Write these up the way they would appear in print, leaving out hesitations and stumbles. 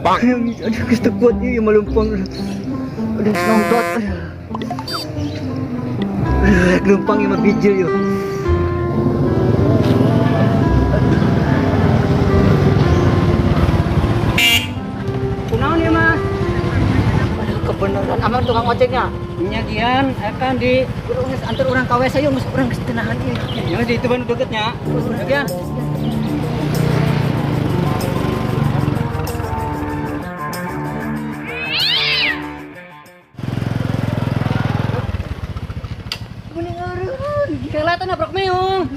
Bang. Aduh, kita kuat ya melumpang. Aduh, nongtot. Lumpang yang mabijil yuk. Kunaon ya mas? Aduh kebenaran, aman tukang ojeknya. Penyajian akan di Antar orang KW saya, mas orang kesetenahan ini. yang di itu Bandung deketnya. Ya. Kelihatan nabrak meong.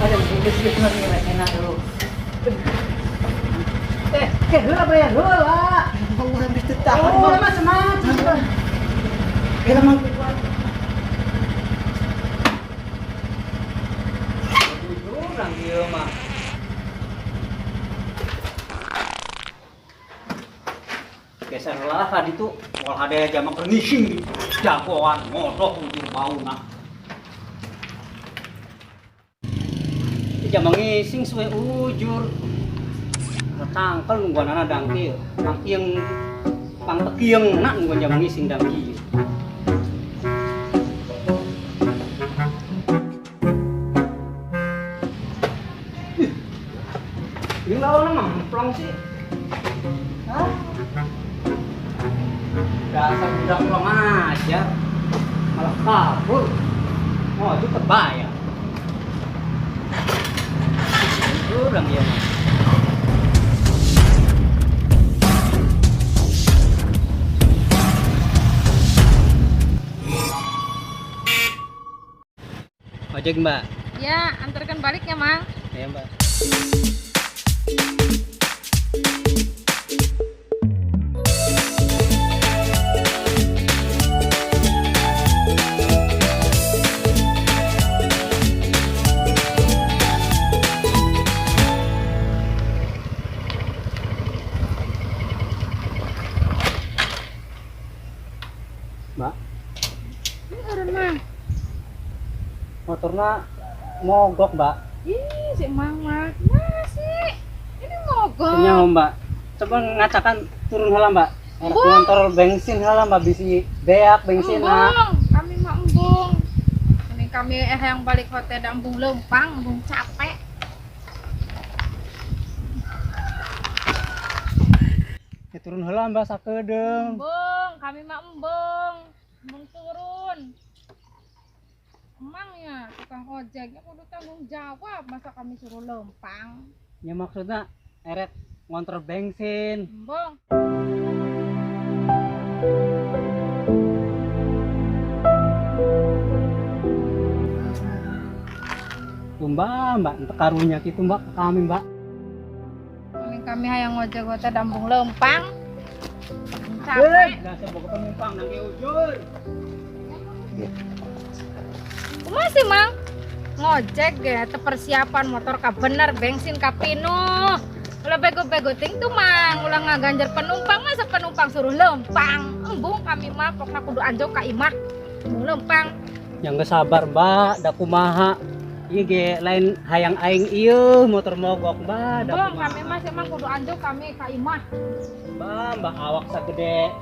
Ada bisnis lagi enak dulu. Heula bayar heula. Orang bisa tahan. Oh, macam-macam. Kira mang kuat. Orang dia mah. Geser lah tadi tuh, kalau ada jamak permisi, jagoan, modok untuk mau nak. Jamak ngising suwe ujur, ketangkel nungguan anak dangki, yang pang tekieng nak nungguan jamak ngising dangki. Ini lawan emang plong sih. Hah? Dasar budak pulang aja malah kabur. Oh itu terbayar orang dia mah. Ojek mbak? Ya, antarkan balik ya, Mang. Ya mbak. Mbak, Ini orang Mang. motornya mogok mbak. Ih, si Mang masih. Ini mogok. Punya mbak. Coba ngacakan turun heula mbak. Arek Bung. ngontrol bensin heula mbak bisi beak bensin Embung, kami mah embung. Ini kami yang balik hotel dan embung lempang, embung capek. Ya turun heula mbak sakedeung. Embung, kami mah embung. Embung turun. Emangnya tukang ojeknya kudu tanggung jawab, masa kami suruh lempang. Ya maksudnya eret ngontrol bensin. Embung. Tuh mbak entek karunya gitu mbak ke kami mbak. Kami hayang ngojek hotel dan embung lempang. Capek. Lah saya bawa penumpang nang ke ujur. Masih Mang ngojek ya, persiapan motor ka bener, bensin ka pinuh. Ulah bego-bego ting tuh Mang, ulah ngaganjar penumpang, masa penumpang suruh lempang. Embung kami mah pokna kudu anjok ka imah. Embung lempang. Yang gak sabar mbak, da kumaha. Ieu ge lain hayang aing ieu motor mogok mbak. Da Bung, kumaha. kami mah emang kudu anjok kami ka imah. Mbak awak sagede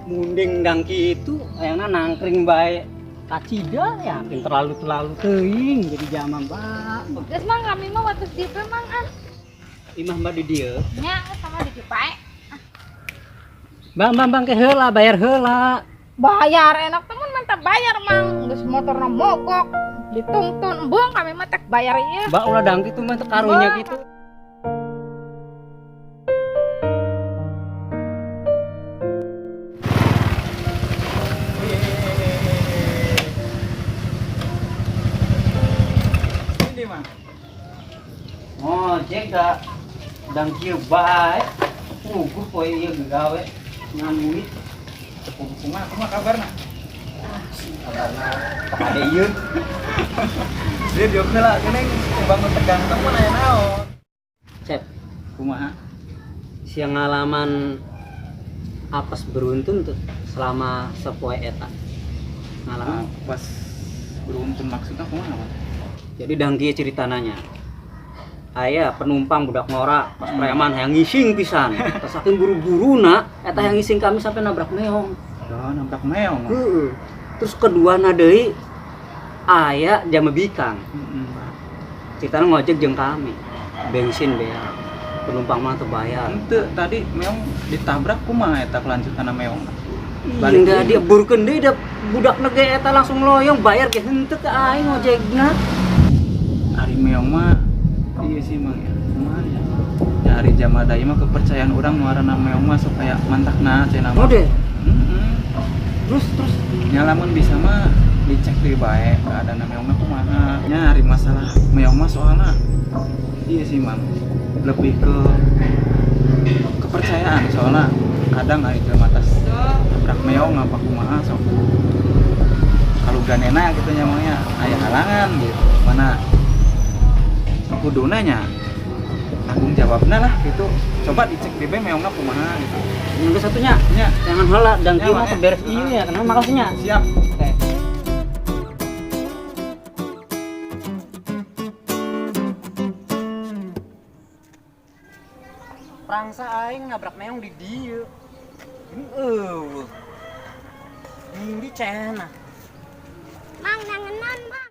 munding dang kitu, hayangna nangkring bae. Kacida yakin terlalu teuing jadi jaman mbak. Geus Mang kami mah wates dieu Mang ah. Imah mbak di dieu. Nya sama di dieu bae. Bang ke heula bayar heula. Bayar enak temen mah teh bayar Mang. Geus motorna mogok, dituntun embung kami mah tek bayar ieu. Mbak ulah dang kitu mah teu karunya gitu. Ini mah. Oh, cek da dang kieu bae. Puguh poe ieu gawe ngamui. Kumaha kabarna? Kabarna ade ieu. Dia diok heula geuning bangun tegang temen aya naon. Cep, kumaha? Siang ngalaman apes beruntun tuh selama sepoe eta. Ngalang. Pas beruntun maksudnya kumaha Bang? Jadi dangki cerita nanya. Aya penumpang budak ngora pas preman yang ngising pisan. Pas saking buru-buruna eta yang ngising kami sampai nabrak meong. Oh, nabrak meong. Heeh. Terus kedua deui aya jam bikang. Kita ngojek jeung kami. Bensin bea. Penumpang mah teu bayar. Henteu tadi meong ditabrak kumaha eta kelanjutanna meong? Balik enggak dia burkeun deui da budak nege eta langsung loyong bayar ge henteu ke aing ngojekna. Ari meong mah iya sih Mang ya. Kumaha ya? Ya hari jamadaya mah kepercayaan orang nu aranna meong mah supaya mantakna cenah mah. Oh deh. Terus nya lamun bisa mah dicek deui bae keadaan meong mah kumaha. Nya hari masalah meong mah soalna iya sih Mang. Lebih ke kepercayaan soalnya kadang ari teu matas nabrak meong apa kumaha sok kalau ganena gitu nya mah aya halangan gitu mana kuduna nya tanggung jawabna lah gitu coba dicek di bae meongna kumaha gitu Yang ke satunya nya jangan heula dangki Ya, mah Mak, beres ieu ya kenapa makasihnya. siap. Oke. Prangsa aing nabrak meong di dieu. Di cenah. Mang nangenan, Mang.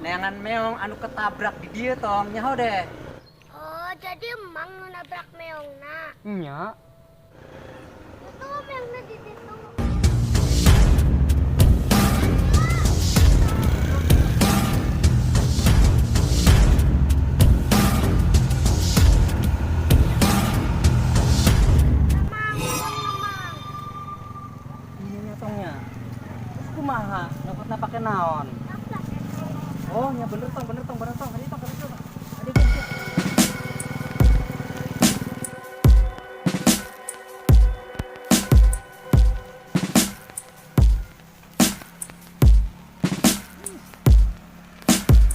Neangan meong anu ketabrak di dieu tong nyaho deh. Oh, jadi Mang nu nabrak meongna. Nya. Itu meongna di situ. Iya nya tongnya. Terus kumaha? Nyokotna pake naon? Oh, ya bener tong. Hadi tong. Hadi bener.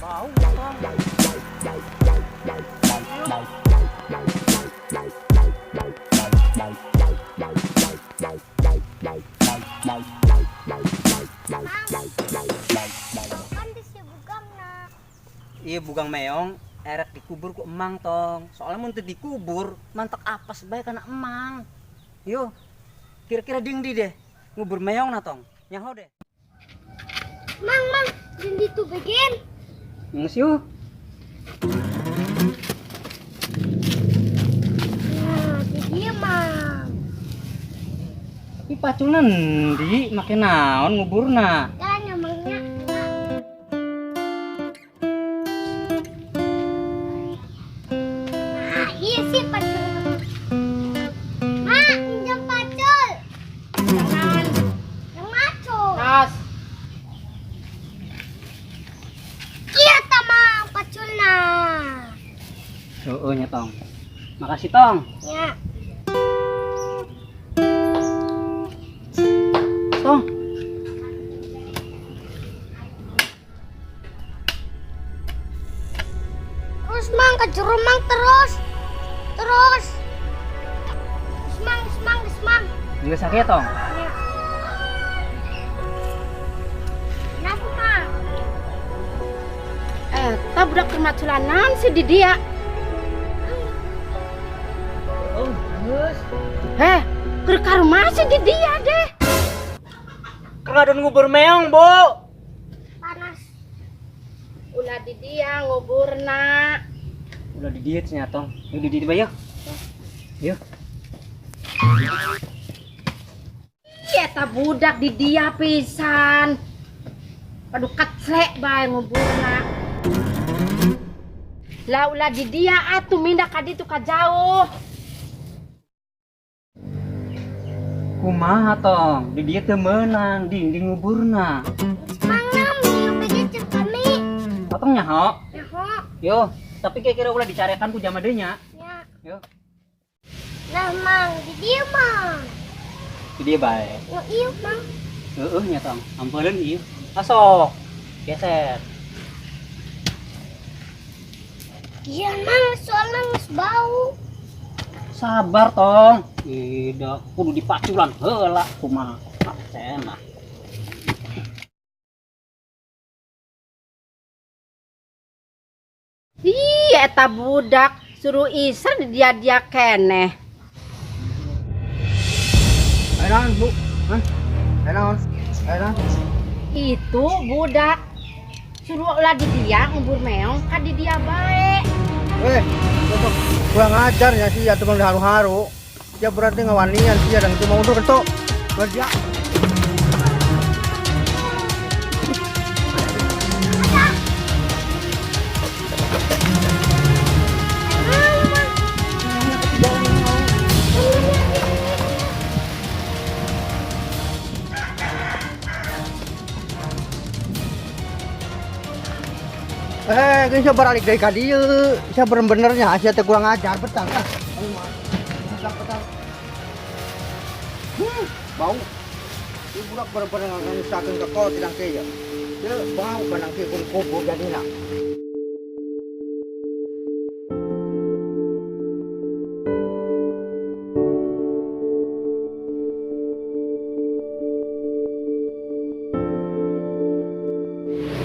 Bau tong. Kan di si bugangna. Iya bugang meong erek dikubur ku emang tong. Soalnya mun teu dikubur mantek apes bae kana emang. Yo. Kira-kira dingdi deh. Ngubur meong na tong. Nyaho deh. Mang, di itu bagian. Nges yuk. Nah, di dia, Mang. Ih pacunan di make naon nguburna. Dan emangnya. Nah, iya sih pacul. Mak, pinjam pacul. Jangan. Yang maco. Tas. Iya, tamang paculna. Heeh nya tong. Makasih tong. Ya. Tong. Terus Mang ke jero Mang terus. Terus. Mang. Juga sakit tong. Ya. Kenapa, Mang? Tak budak kemaculanan si di dia. Oh, geus. Ke rumah si di dia deh. Kengadon ngubur meong, Bu. Panas. Ulah di dia nguburna. Udah di diet nya tong. Yuk di diet bae yuk. Yuk. Iya tak budak di dia pisan. Aduh keclek bae nguburna. Lah ulah di dia atuh mindah ka ditu ka jauh. Kumaha tong? Di diet teu meunang, di nguburna. Mang nami bagian cek kami. Tong nyaho. Ya, kok. Yo, tapi kira-kira ulah dicarekan ku jamadenya. Ya. Yo, Nah, Mang, di dia, Mang. di dia bae. Oh, iya, Mang. Heeh nya tong. Ampeulin ieu. Asok. Geser. Iya, Mang, soalnya nges bau. Sabar tong. Tidak kudu dipaculan heula kumaha. Cenah. eta budak suruh iser dia keneh. Ayo Bu. Hah? Ayo. Itu budak suruh ulah di dia ngubur meong ka di dia bae. Kurang ajar ya sih ya teman haru-haru. Ya berarti ngawanian sih dan itu mau untuk itu. Kerja. Ini siapa balik dari kadi siapa benernya Asia teh kurang ajar betang kan. Betang. Bau. Ini budak bener-bener ngangsakeun ka kau tidak kaya. Dia bau benang ke kubur jadina.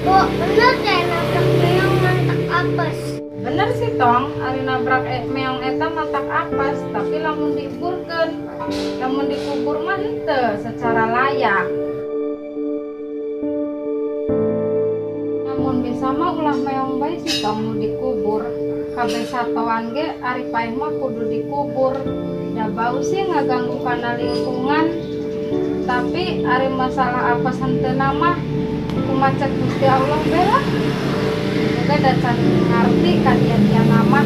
Kok bener deh nabrak meong mantak apes. Bener sih tong, ari nabrak meong eta mantak apes, tapi lamun dikuburkeun, lamun dikubur mah henteu secara layak. Namun bisa mah ulah meong bae sih tong nu dikubur. Kabeh satoan ge ari paeh mah kudu dikubur. Da bau sih ngaganggu kana lingkungan. Tapi ari masalah apes henteuna mah kumacet Gusti Allah bela. Juga dacan ngarti ka dia nama.